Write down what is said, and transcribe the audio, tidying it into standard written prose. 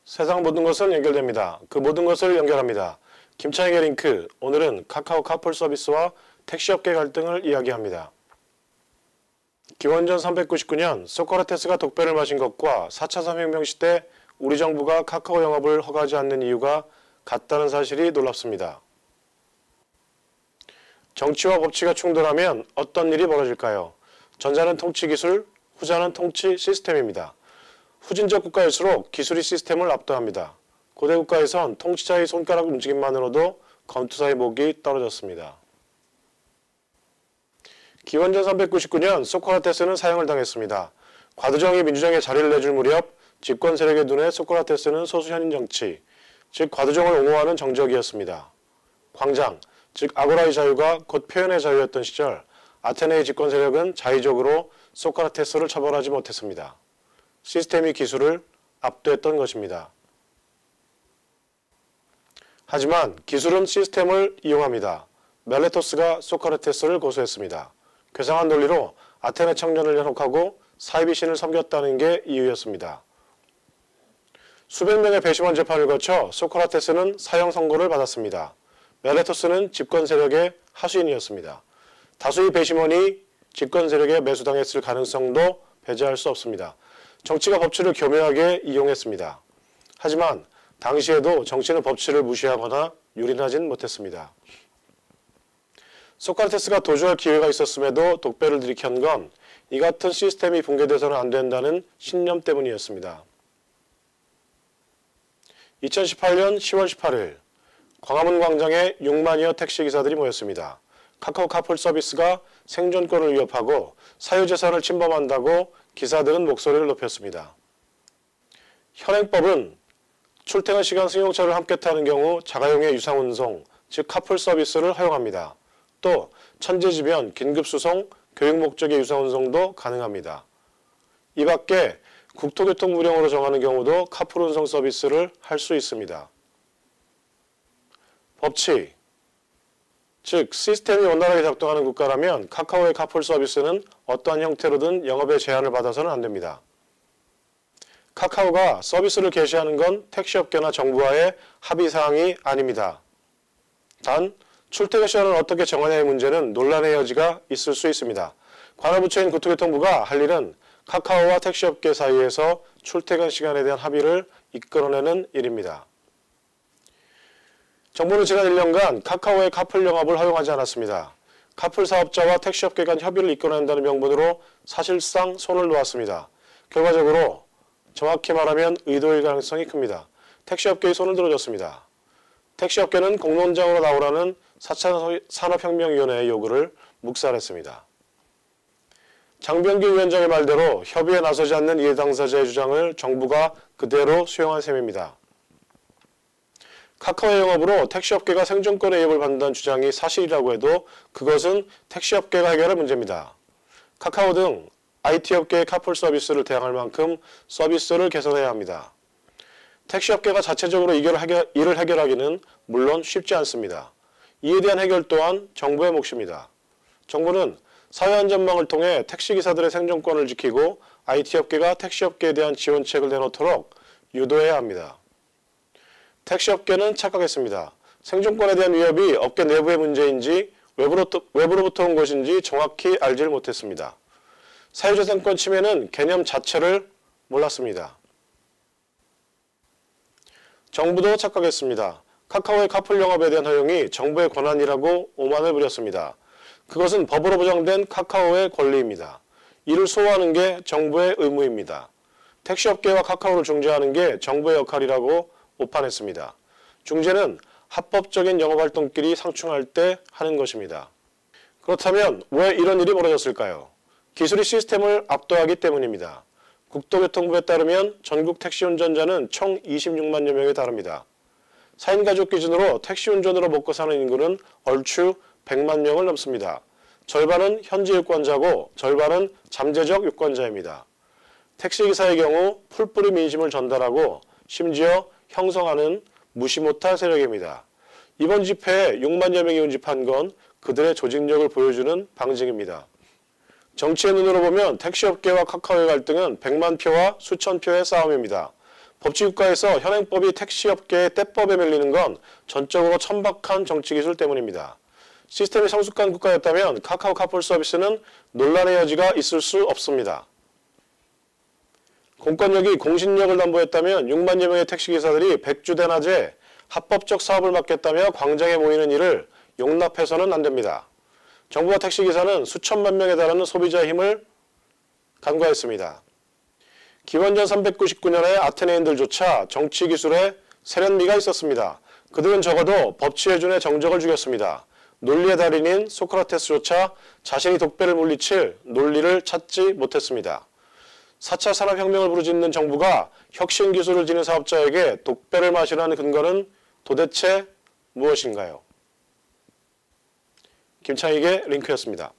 세상 모든 것은 연결됩니다. 그 모든 것을 연결합니다. 김창익의 링크, 오늘은 카카오 카풀 서비스와 택시업계 갈등을 이야기합니다. 기원전 399년 소크라테스가 독배를 마신 것과 4차 산업혁명 시대 우리 정부가 카카오 영업을 허가하지 않는 이유가 같다는 사실이 놀랍습니다. 정치와 법치가 충돌하면 어떤 일이 벌어질까요? 전자는 통치 기술, 후자는 통치 시스템입니다. 후진적 국가일수록 기술이 시스템을 압도합니다. 고대 국가에선 통치자의 손가락 움직임만으로도 검투사의 목이 떨어졌습니다. 기원전 399년 소크라테스는 사형을 당했습니다. 과도정이 민주정에 자리를 내줄 무렵 집권 세력의 눈에 소크라테스는 소수현인 정치, 즉 과도정을 옹호하는 정적이었습니다. 광장, 즉 아고라의 자유가 곧 표현의 자유였던 시절 아테네의 집권 세력은 자의적으로 소크라테스를 처벌하지 못했습니다. 시스템이 기술을 압도했던 것입니다. 하지만 기술은 시스템을 이용합니다. 멜레토스가 소크라테스를 고소했습니다. 괴상한 논리로 아테네 청년을 현혹하고 사이비 신을 섬겼다는 게 이유였습니다. 수백 명의 배심원 재판을 거쳐 소크라테스는 사형 선고를 받았습니다. 멜레토스는 집권 세력의 하수인이었습니다. 다수의 배심원이 집권 세력에 매수당했을 가능성도 배제할 수 없습니다. 정치가 법치를 교묘하게 이용했습니다. 하지만 당시에도 정치는 법치를 무시하거나 유린하진 못했습니다. 소크라테스가 도주할 기회가 있었음에도 독배를 들이켰던 건 이 같은 시스템이 붕괴돼서는 안 된다는 신념 때문이었습니다. 2018년 10월 18일 광화문 광장에 6만여 택시기사들이 모였습니다. 카카오 카풀 서비스가 생존권을 위협하고 사유재산을 침범한다고 기사들은 목소리를 높였습니다. 현행법은 출퇴근 시간 승용차를 함께 타는 경우 자가용의 유상운송, 즉 카풀 서비스를 허용합니다. 또 천재지변, 긴급수송, 교육 목적의 유상운송도 가능합니다. 이 밖에 국토교통 무령으로 정하는 경우도 카풀 운송 서비스를 할 수 있습니다. 법치, 즉 시스템이 원활하게 작동하는 국가라면 카카오의 카풀 서비스는 어떠한 형태로든 영업에 제한을 받아서는 안 됩니다. 카카오가 서비스를 개시하는 건 택시업계나 정부와의 합의사항이 아닙니다. 단 출퇴근 시간을 어떻게 정하냐의 문제는 논란의 여지가 있을 수 있습니다. 관할부처인 국토교통부가 할 일은 카카오와 택시업계 사이에서 출퇴근 시간에 대한 합의를 이끌어내는 일입니다. 정부는 지난 1년간 카카오의 카풀 영업을 허용하지 않았습니다. 카풀 사업자와 택시업계 간 협의를 이끌어낸다는 명분으로 사실상 손을 놓았습니다. 결과적으로 정확히 말하면 의도일 가능성이 큽니다. 택시업계의 손을 들어줬습니다. 택시업계는 공론장으로 나오라는 4차 산업혁명위원회의 요구를 묵살했습니다. 장병규 위원장의 말대로 협의에 나서지 않는 이해 당사자의 주장을 정부가 그대로 수용한 셈입니다. 카카오의 영업으로 택시업계가 생존권의 위협을 받는다는 주장이 사실이라고 해도 그것은 택시업계가 해결할 문제입니다. 카카오 등 IT업계의 카풀 서비스를 대항할 만큼 서비스를 개선해야 합니다. 택시업계가 자체적으로 이를 해결하기는 물론 쉽지 않습니다. 이에 대한 해결 또한 정부의 몫입니다. 정부는 사회안전망을 통해 택시기사들의 생존권을 지키고 IT업계가 택시업계에 대한 지원책을 내놓도록 유도해야 합니다. 택시업계는 착각했습니다. 생존권에 대한 위협이 업계 내부의 문제인지 외부로부터 온 것인지 정확히 알지를 못했습니다. 사유재산권 침해는 개념 자체를 몰랐습니다. 정부도 착각했습니다. 카카오의 카풀 영업에 대한 허용이 정부의 권한이라고 오만을 부렸습니다. 그것은 법으로 보장된 카카오의 권리입니다. 이를 수호하는 게 정부의 의무입니다. 택시업계와 카카오를 중재하는 게 정부의 역할이라고 오판했습니다. 중재는 합법적인 영업활동끼리 상충할 때 하는 것입니다. 그렇다면 왜 이런 일이 벌어졌을까요? 기술이 시스템을 압도하기 때문입니다. 국토교통부에 따르면 전국 택시 운전자는 총 26만여 명에 달합니다. 4인 가족 기준으로 택시 운전으로 먹고 사는 인구는 얼추 100만 명을 넘습니다. 절반은 현지 유권자고 절반은 잠재적 유권자입니다. 택시기사의 경우 풀뿌리 민심을 전달하고 심지어 형성하는 무시 못할 세력입니다. 이번 집회에 6만여 명이 운집한 건 그들의 조직력을 보여주는 방증입니다. 정치의 눈으로 보면 택시업계와 카카오의 갈등은 100만 표와 수천 표의 싸움입니다. 법치국가에서 현행법이 택시업계의 떼법에 밀리는 건 전적으로 천박한 정치기술 때문입니다. 시스템이 성숙한 국가였다면 카카오 카풀 서비스는 논란의 여지가 있을 수 없습니다. 공권력이 공신력을 담보했다면 6만여 명의 택시기사들이 백주대낮에 합법적 사업을 맡겠다며 광장에 모이는 일을 용납해서는 안 됩니다. 정부와 택시기사는 수천만 명에 달하는 소비자의 힘을 간과했습니다. 기원전 399년에 아테네인들조차 정치기술에 세련미가 있었습니다. 그들은 적어도 법치해준의 정적을 죽였습니다. 논리의 달인인 소크라테스조차 자신이 독배를 물리칠 논리를 찾지 못했습니다. 4차 산업혁명을 부르짖는 정부가 혁신기술을 지닌 사업자에게 독배를 마시라는 근거는 도대체 무엇인가요? 김창익의 링크였습니다.